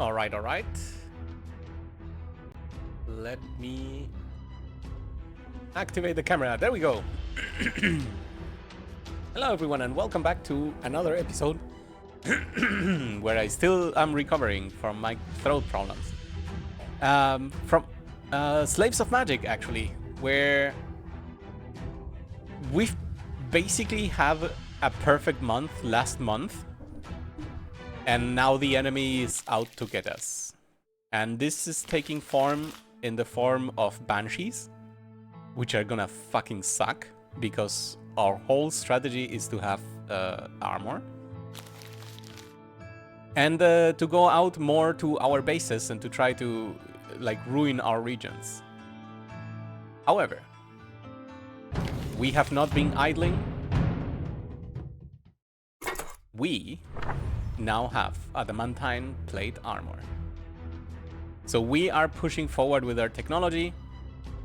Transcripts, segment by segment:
All right, all right. Let me activate the camera. There we go. Hello, everyone, and welcome back to another episode where I still am recovering from my throat problems. From Slaves of Magic, actually, where we basically have a perfect month last month, and now the enemy is out to get us. And this is taking form in the form of Banshees, which are gonna fucking suck because our whole strategy is to have armor. And to go out more to our bases and to try to like ruin our regions. However, we have not been idling. We now have adamantine plate armor. So we are pushing forward with our technology,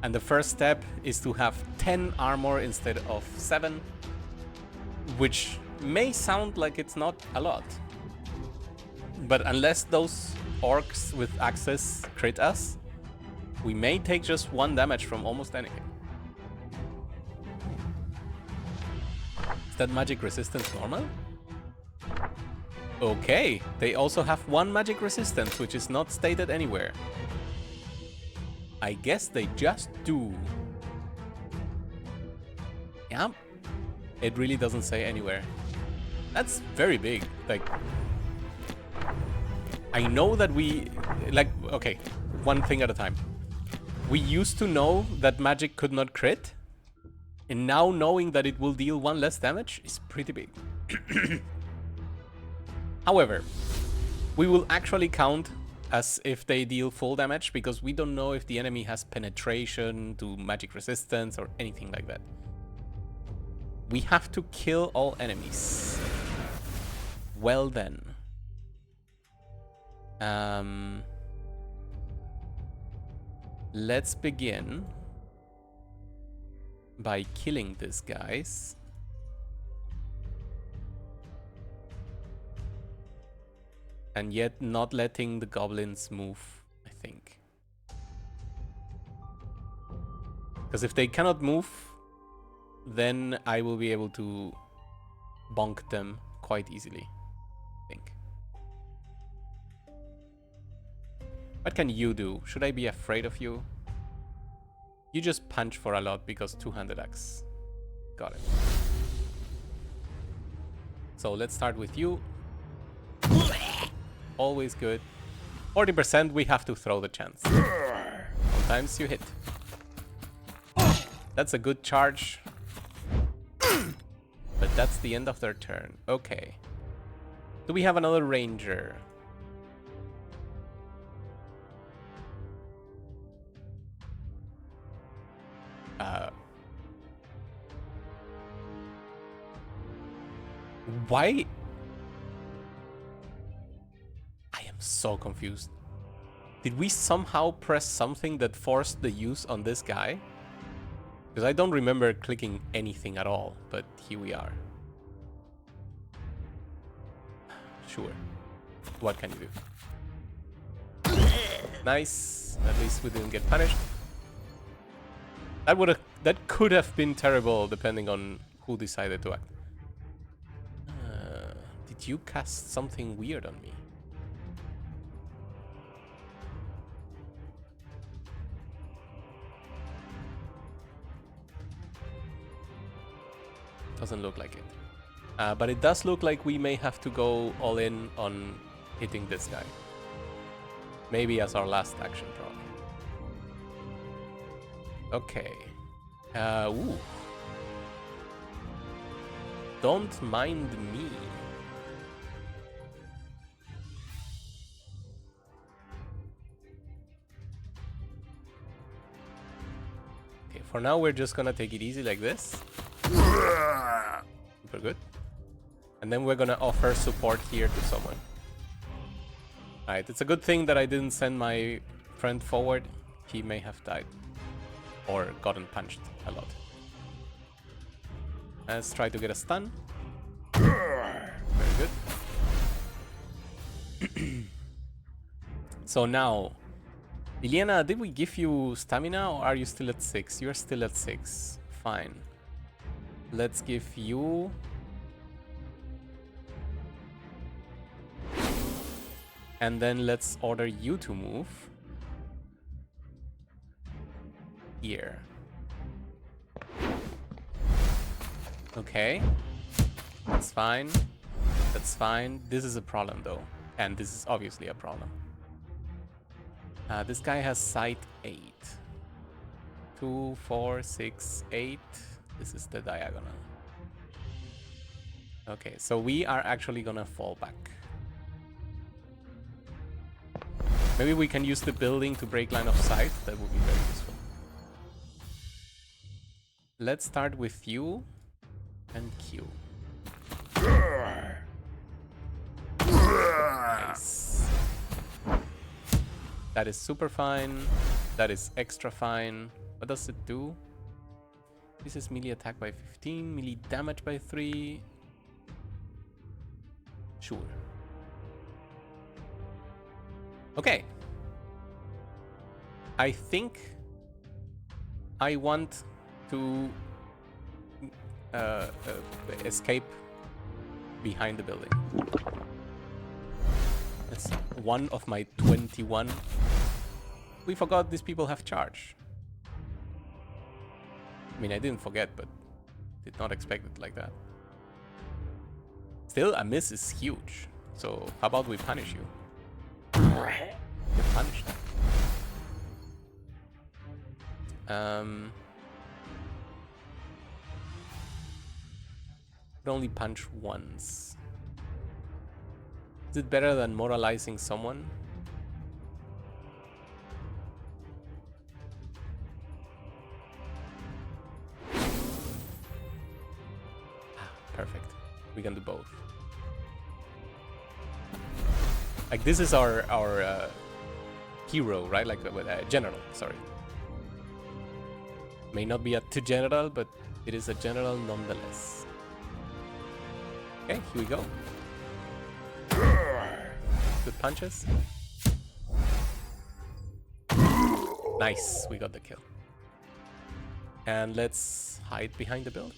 and the first step is to have 10 armor instead of 7, which may sound like it's not a lot. But unless those orcs with axes crit us, we may take just 1 damage from almost anything. Is that magic resistance normal? Okay, they also have 1 magic resistance, which is not stated anywhere. I guess they just do. Yeah, it really doesn't say anywhere. That's very big. Like, I know that we, like, okay, one thing at a time. We used to know that magic could not crit, and now knowing that it will deal 1 less damage is pretty big. However, we will actually count as if they deal full damage because we don't know if the enemy has penetration to magic resistance or anything like that. We have to kill all enemies. Well then. Let's begin by killing these guys. And yet not letting the goblins move, I think. Because if they cannot move, then I will be able to bonk them quite easily, I think. What can you do? Should I be afraid of you? You just punch for a lot because two-handed axe. Got it. So let's start with you. Always good. 40% we have to throw the chance. Sometimes you hit. That's a good charge. But that's the end of their turn. Okay. Do we have another ranger? Why? I am so confused. Did we somehow press something that forced the use on this guy? Because I don't remember clicking anything at all, but here we are. Sure. What can you do? Nice. At least we didn't get punished. That could have been terrible depending on who decided to act. Did you cast something weird on me? Doesn't look like it. But it does look like we may have to go all in on hitting this guy. Maybe as our last action, probably. Okay. Ooh. Don't mind me. Okay, for now we're just gonna take it easy like this. Super good. And then we're gonna offer support here to someone. Alright, it's a good thing that I didn't send my friend forward. He may have died. Or gotten punched a lot. Let's try to get a stun. Very good. So now, Liliana, did we give you stamina or are you still at 6? You're still at 6. Fine. Let's give you... And then let's order you to move. Here. Okay. That's fine. That's fine. This is a problem though. And this is obviously a problem. This guy has sight 8. 2, 4, 6, 8. This is the diagonal. Okay, so we are actually gonna fall back. Maybe we can use the building to break line of sight. That would be very useful. Let's start with you and Q. Nice. That is super fine. That is extra fine. What does it do? This is melee attack by 15, melee damage by 3. Sure. Okay. I think I want to escape behind the building. That's one of my 21. We forgot these people have charge. I mean, I didn't forget, but did not expect it like that. Still, a miss is huge. So how about we punish you? You punish them. Could only punch once. Is it better than moralizing someone? Perfect. We can do both. Like this is our hero, right? Like general. Sorry. May not be a general, but it is a general nonetheless. Okay, here we go. Good punches. Nice, we got the kill. And let's hide behind the building.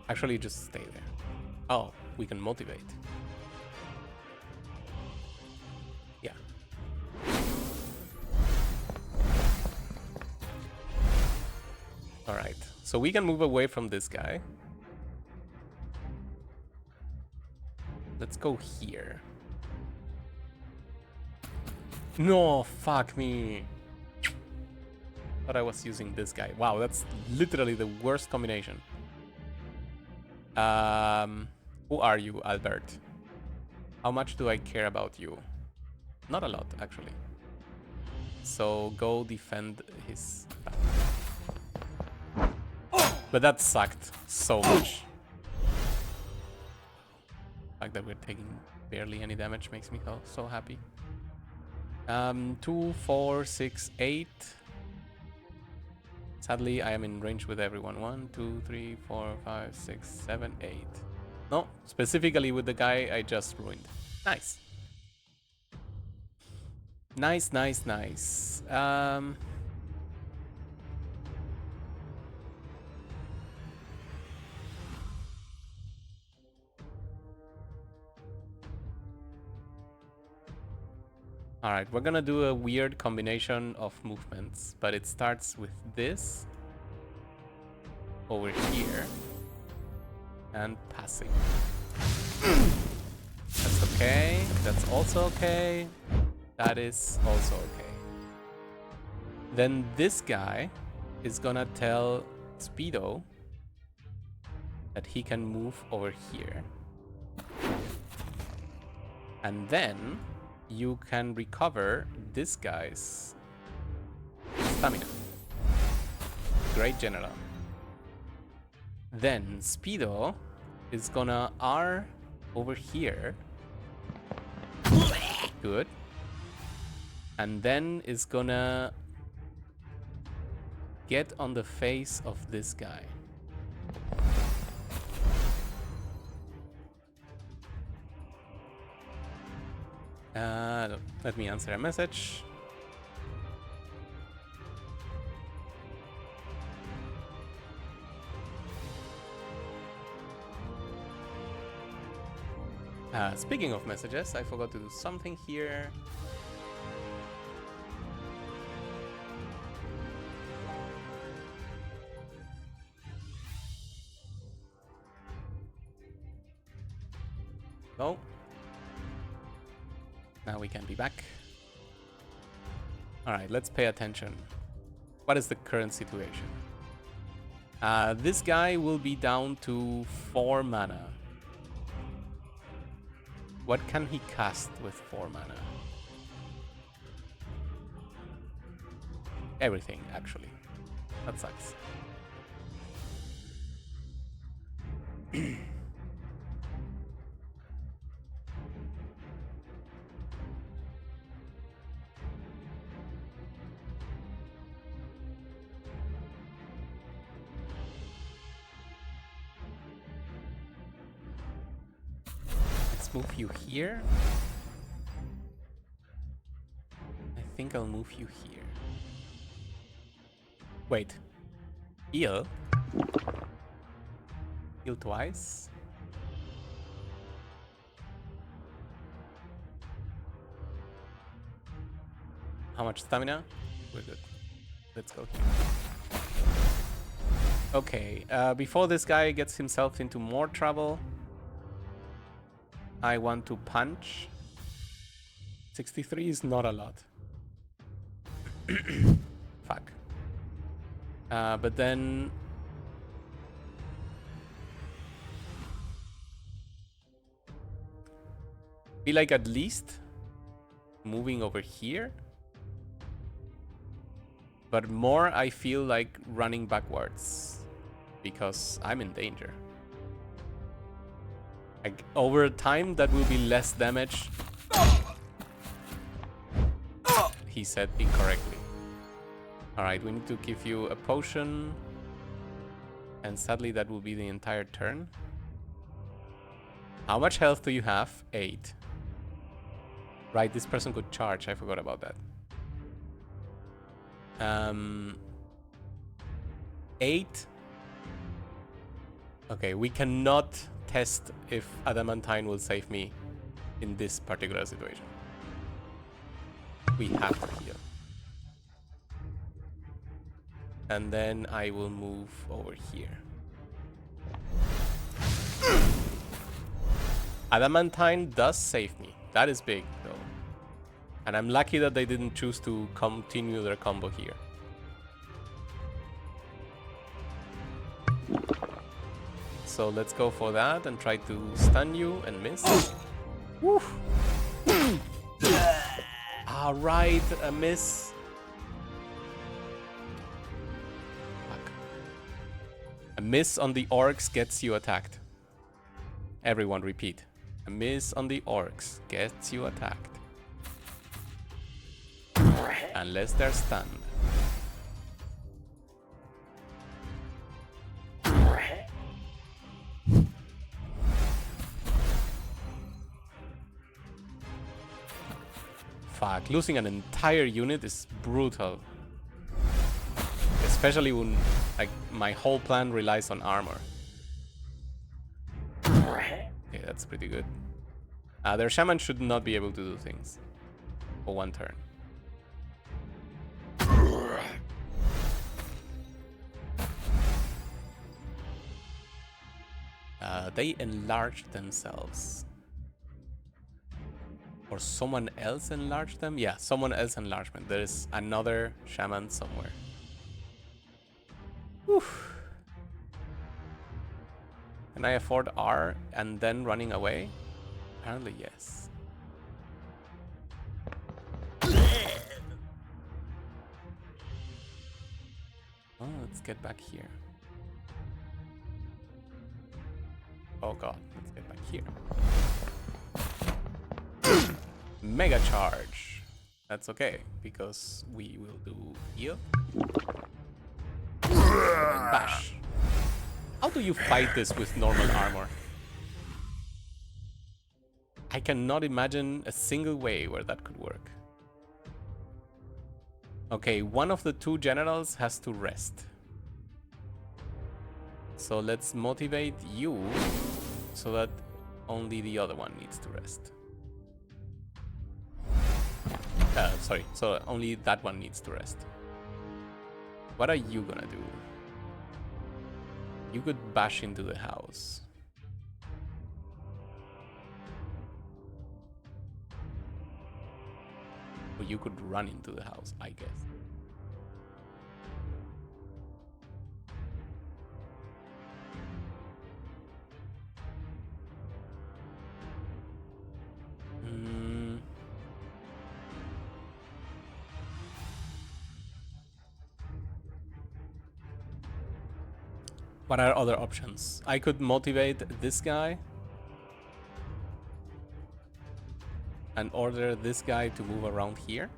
Actually, just stay there. Oh, we can motivate. Yeah. All right. So we can move away from this guy. Let's go here. No, fuck me. Thought I was using this guy. Wow, that's literally the worst combination. Who are you, Albert? How much do I care about you? Not a lot, actually. So go defend his... But that sucked so much. The fact that we're taking barely any damage makes me so happy. 2, 4, 6, 8. Sadly, I am in range with everyone. 1, 2, 3, 4, 5, 6, 7, 8. No, specifically with the guy I just ruined. Nice. Nice, nice, nice. Alright, we're gonna do a weird combination of movements, but it starts with this over here and passing. That's okay. That's also okay. That is also okay. Then this guy is gonna tell Speedo that he can move over here. And then you can recover this guy's stamina. Great general. Then Speedo is gonna R over here. Good. And then is gonna get on the face of this guy. Let me answer a message. Speaking of messages, I forgot to do something here. Oh. Now we can be back. Alright, let's pay attention. What is the current situation? This guy will be down to 4 mana. What can he cast with 4 mana? Everything, actually. That sucks. Move you here. I think I'll move you here. Wait. Heal? Heal twice? How much stamina? We're good. Let's go here. Okay, before this guy gets himself into more trouble, I want to punch. 63 is not a lot. Fuck. But then... Be like at least moving over here. But more I feel like running backwards. Because I'm in danger. Like, over time, that will be less damage. He said incorrectly. Alright, we need to give you a potion. And sadly, that will be the entire turn. How much health do you have? 8. Right, this person could charge. I forgot about that. 8. Okay, we cannot test if Adamantine will save me in this particular situation. We have to heal. And then I will move over here. Adamantine does save me. That is big, though. And I'm lucky that they didn't choose to continue their combo here. So let's go for that and try to stun you and miss. Alright, a miss. Fuck. A miss on the orcs gets you attacked. Everyone repeat. A miss on the orcs gets you attacked. Unless they're stunned. Fuck, losing an entire unit is brutal. Especially when like my whole plan relies on armor. Okay, that's pretty good. Their shaman should not be able to do things for one turn. They enlarged themselves. Or someone else enlarged them? Yeah, someone else enlargement. There is another shaman somewhere. Whew. Can I afford R and then running away? Apparently, yes. Oh, let's get back here. Oh god, let's get back here. Mega charge. That's okay, because we will do heal. And bash. Ouch. do you fight this with normal armor? I cannot imagine a single way where that could work. Okay, one of the two generals has to rest. So let's motivate you so that only the other one needs to rest. Sorry, so only that one needs to rest. What are you gonna do? You could bash into the house. Or you could run into the house, I guess. What are other options? I could motivate this guy and order this guy to move around here.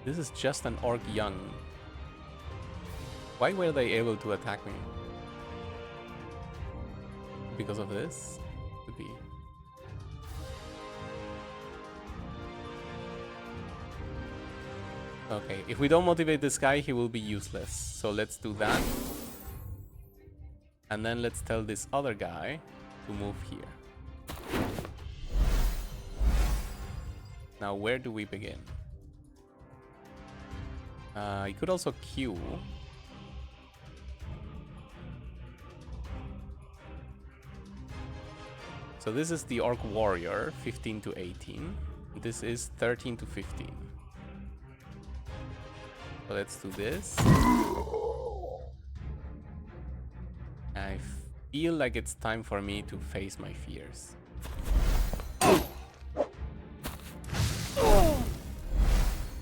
This is just an orc young. Why were they able to attack me? Because of this? Could be. Okay, if we don't motivate this guy, he will be useless. So let's do that. And then let's tell this other guy to move here. Now, where do we begin? You could also queue. So this is the Orc Warrior, 15 to 18. This is 13 to 15. So let's do this. I feel like it's time for me to face my fears.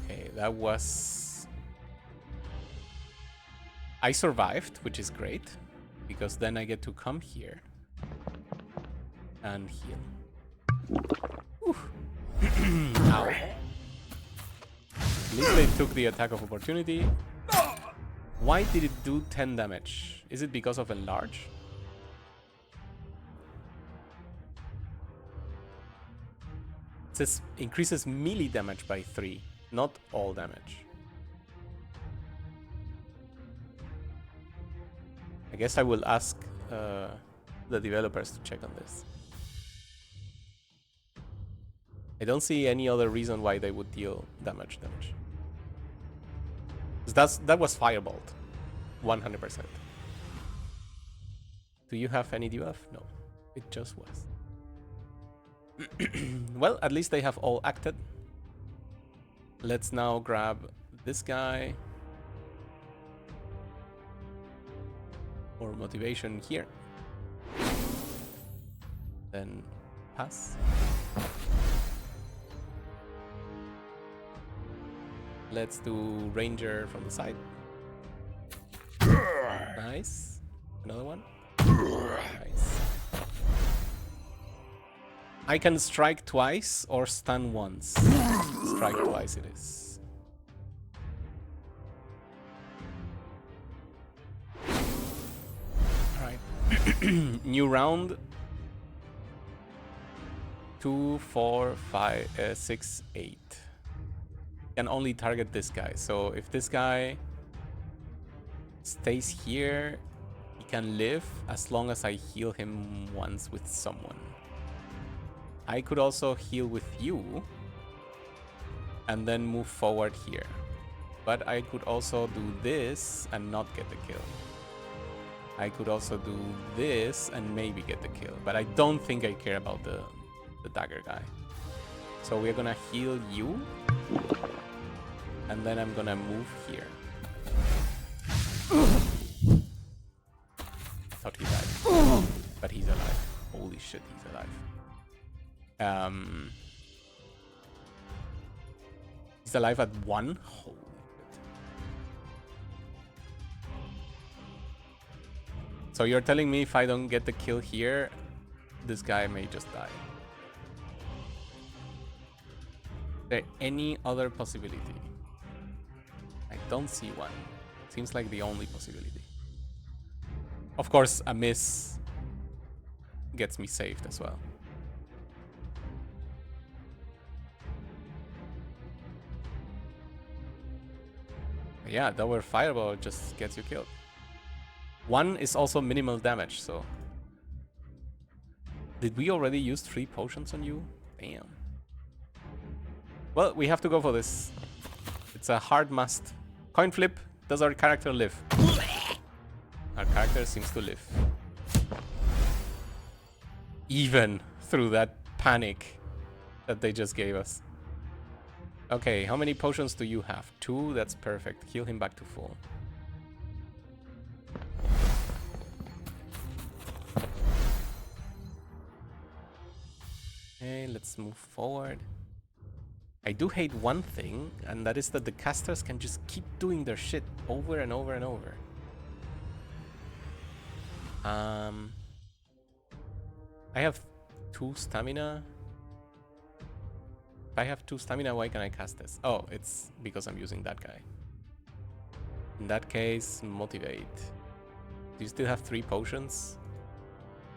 Okay, that was... I survived, which is great, because then I get to come here and heal. Ow. At least they took the attack of opportunity. Why did it do 10 damage? Is it because of enlarge? It says increases melee damage by 3, not all damage. I guess I will ask the developers to check on this. I don't see any other reason why they would deal damage. That was Firebolt, 100%. Do you have any debuff? No, it just was. Well, at least they have all acted. Let's now grab this guy for motivation here. Then pass. Let's do Ranger from the side. Nice. Another one. Nice. I can strike twice or stun once. Strike twice it is. Alright. New round. 2, 4, 5, 6, 8. Can only target this guy. So if this guy stays here, he can live as long as I heal him once with someone. I could also heal with you and then move forward here. But I could also do this and not get the kill. I could also do this and maybe get the kill. But I don't think I care about the dagger guy. So we're gonna heal you. And then I'm gonna move here. Thought he died. But he's alive. Holy shit, he's alive. He's alive at 1? Holy shit. So you're telling me if I don't get the kill here, this guy may just die. Is there any other possibility? I don't see one. Seems like the only possibility. Of course, a miss gets me saved as well. Yeah, double fireball just gets you killed. One is also minimal damage, so... Did we already use 3 potions on you? Damn. Well, we have to go for this. It's a hard must. Coin flip. Does our character live? Our character seems to live. Even through that panic that they just gave us. Okay, how many potions do you have? 2? That's perfect. Heal him back to full. Okay, let's move forward. I do hate one thing, and that is that the casters can just keep doing their shit over and over and over. I have 2 stamina. If I have 2 stamina, why can I cast this? Oh, it's because I'm using that guy. In that case, motivate. Do you still have 3 potions?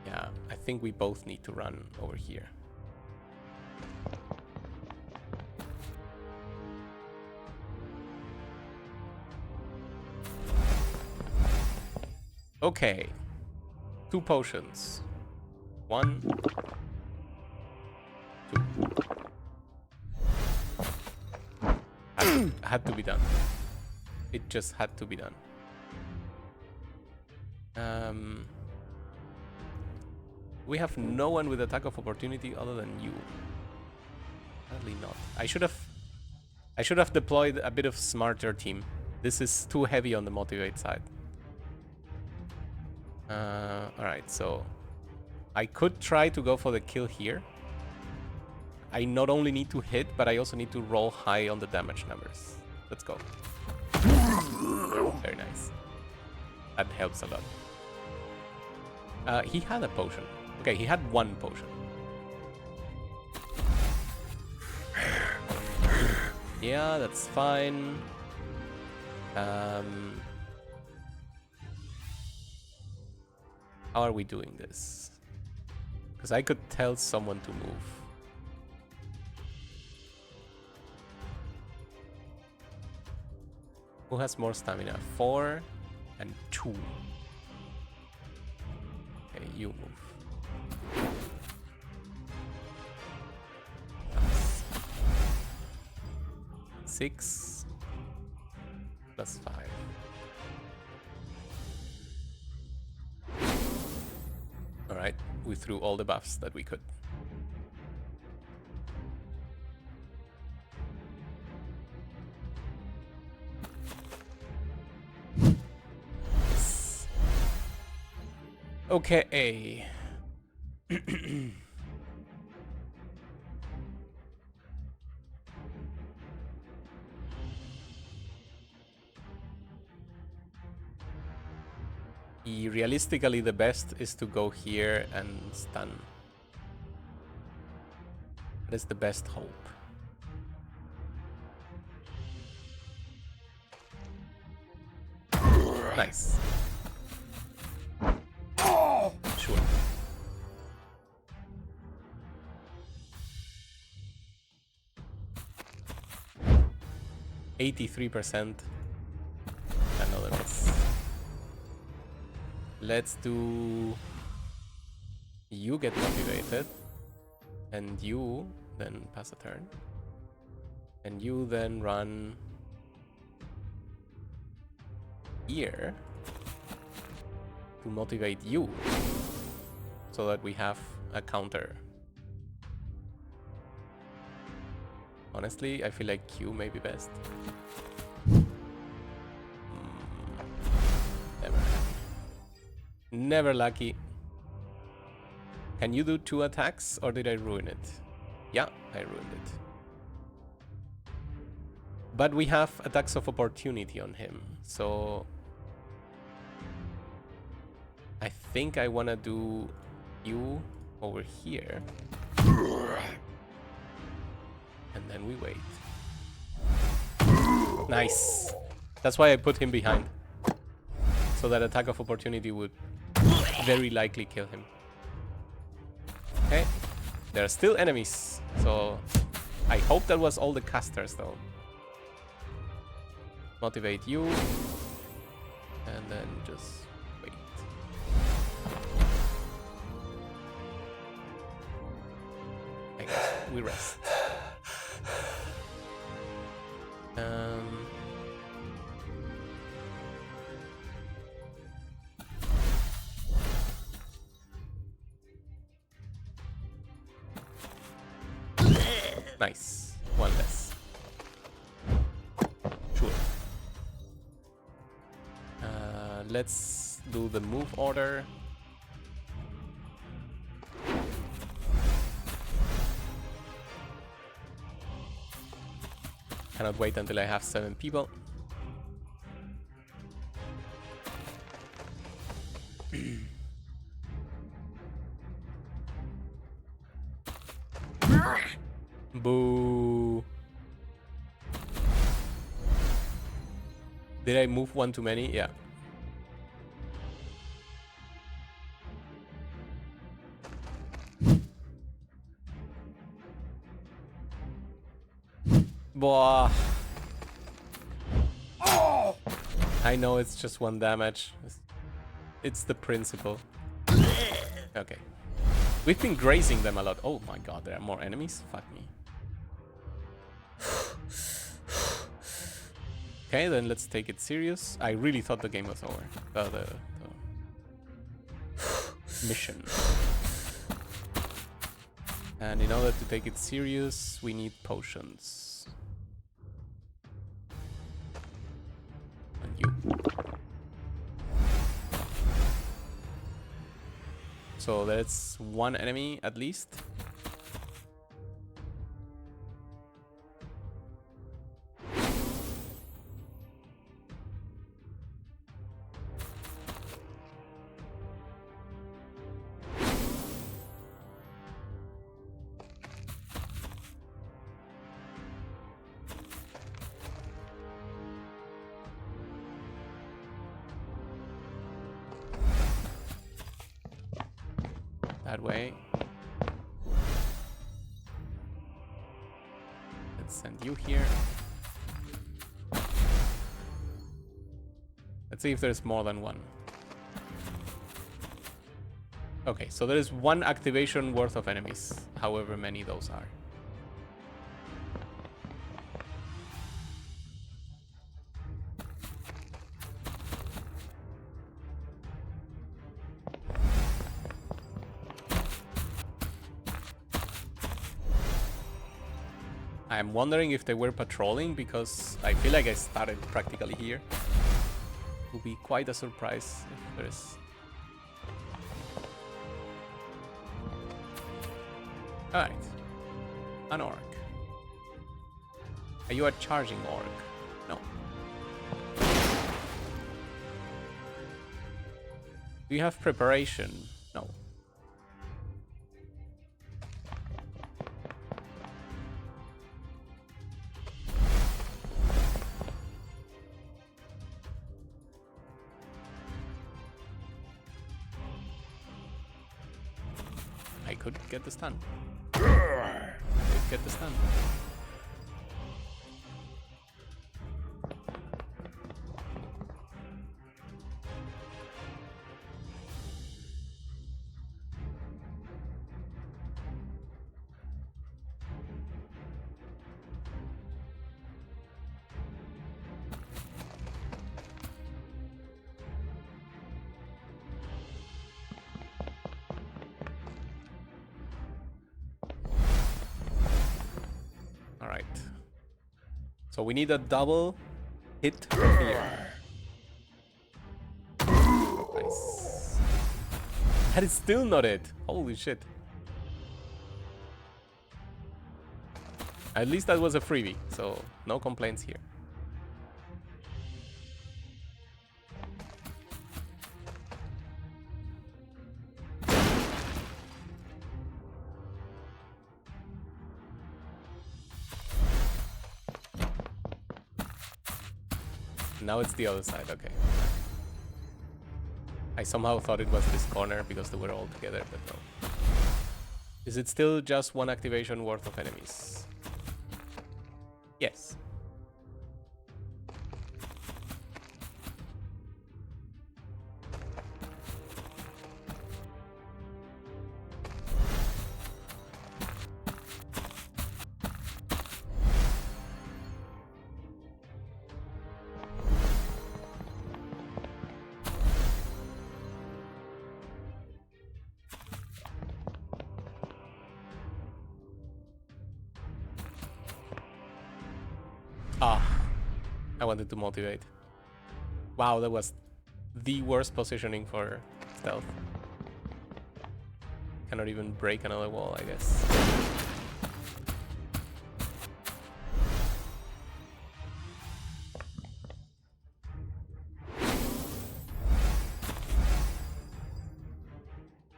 Yeah, I think we both need to run over here. Okay. 2 potions. 1, 2. Had to be done. It just had to be done. We have no one with attack of opportunity other than you. Sadly not. I should have deployed a bit of smarter team. This is too heavy on the motivate side. Alright, so I could try to go for the kill here. I not only need to hit, but I also need to roll high on the damage numbers. Let's go. Very nice. That helps a lot. He had a potion. Okay, he had 1 potion. Yeah, that's fine. How are we doing this? Because I could tell someone to move. Who has more stamina? 4 and 2. Okay, you move. 6 plus 5. Alright, we threw all the buffs that we could. Yes. Okay. Realistically, the best is to go here and stun. That is the best hope. Nice. Sure. %83%. Another miss. Let's do... You get motivated. And you then pass a turn. And you then run... here. To motivate you. So that we have a counter. Honestly, I feel like Q may be best. Never lucky. Can you do 2 attacks or did I ruin it? Yeah, I ruined it. But we have attacks of opportunity on him, so I think I wanna do you over here. And then we wait. Nice. That's why I put him behind. So that attack of opportunity would very likely kill him. Okay. There are still enemies. So I hope that was all the casters though. Motivate you. And then just wait. I guess we rest. Nice. One less. Sure. Let's do the move order. Cannot wait until I have 7 people. Boo. Did I move one too many? Yeah. Boah. Oh! I know it's just 1 damage. It's the principle. Okay. We've been grazing them a lot. Oh my god, there are more enemies? Fuck me. Okay, then let's take it serious. I really thought the game was over. The mission. And in order to take it serious, we need potions. And you. So that's 1 enemy at least. That way. Let's send you here. Let's see if there's more than 1. Okay, so there is 1 activation worth of enemies, however many those are. I'm wondering if they were patrolling, because I feel like I started practically here. It will be quite a surprise if there's... Alright. An orc. Are you a charging orc? No. Do you have preparation? No. I could get the stun. I did get the stun. Alright. So we need a double hit from here. Nice. That is still not it. Holy shit. At least that was a freebie, so no complaints here. Now it's the other side, okay. I somehow thought it was this corner because they were all together, but no. Is it still just one activation worth of enemies? Yes. Ah, I wanted to motivate. Wow, that was the worst positioning for stealth. Cannot even break another wall, I guess.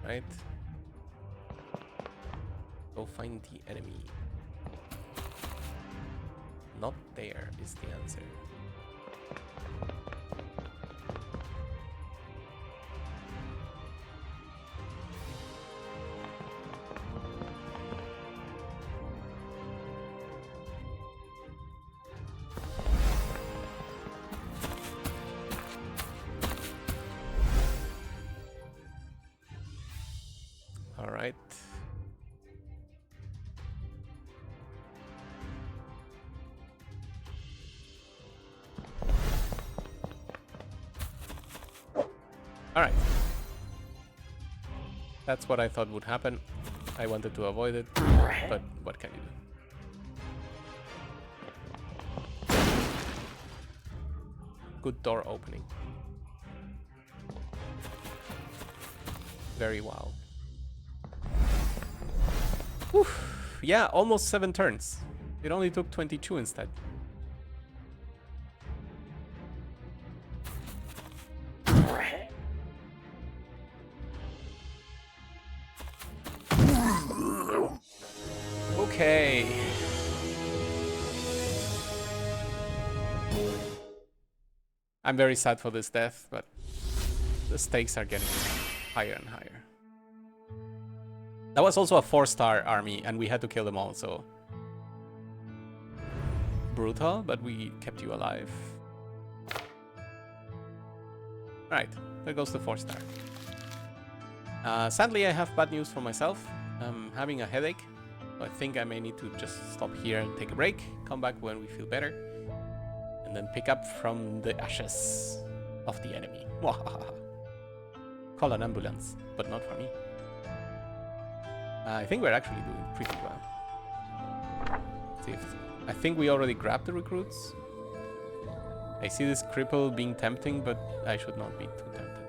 Right. Go find the enemy. Not there is the answer. All right. All right. That's what I thought would happen. I wanted to avoid it, but what can you do? Good door opening. Very wow. Whew. Yeah, almost 7 turns. It only took 22 instead. Okay. I'm very sad for this death, but the stakes are getting higher and higher. That was also a 4-star army, and we had to kill them all, so... brutal, but we kept you alive. Right, there goes the 4-star. Sadly, I have bad news for myself. I'm having a headache. So I think I may need to just stop here and take a break, come back when we feel better, and then pick up from the ashes of the enemy. Call an ambulance, but not for me. I think we're actually doing pretty well. Let's see if I think we already grabbed the recruits. I see this cripple being tempting, but I should not be too tempted.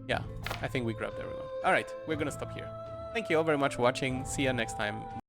Yeah, I think we grabbed everyone. Alright, we're gonna stop here. Thank you all very much for watching. See you next time.